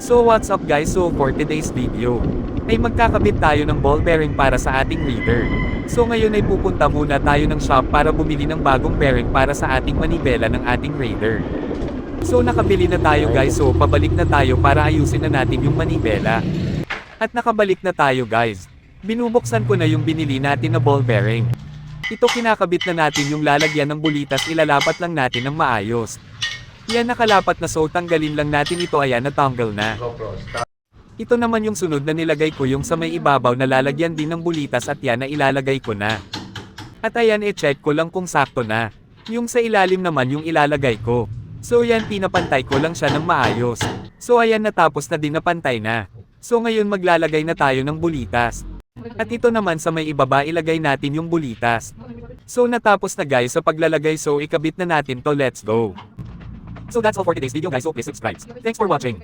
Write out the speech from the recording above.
So what's up guys, so for today's video, ay magkakabit tayo ng ball bearing para sa ating reader. So ngayon ay pupunta muna tayo ng shop para bumili ng bagong bearing para sa ating manibela ng ating reader. So nakabili na tayo guys, so pabalik na tayo para ayusin na natin yung manibela. At nakabalik na tayo guys. Binubuksan ko na yung binili natin na ball bearing. Ito kinakabit na natin yung lalagyan ng bulitas, ilalapat lang natin ng maayos. Yan nakalapat na, so tanggalin lang natin ito, ayan natanggal na. Ito naman yung sunod na nilagay ko, yung sa may ibabaw na lalagyan din ng bulitas, at yan na ilalagay ko na. At ayan check ko lang kung sakto na. Yung sa ilalim naman yung ilalagay ko. So yan pinapantay ko lang siya ng maayos. So ayan natapos na din, napantay na. So ngayon maglalagay na tayo ng bulitas. At ito naman sa may ibaba ilagay natin yung bulitas. So natapos na guys sa paglalagay, so ikabit na natin to, let's go. So that's all for today's video guys, so please subscribe. Thanks for watching.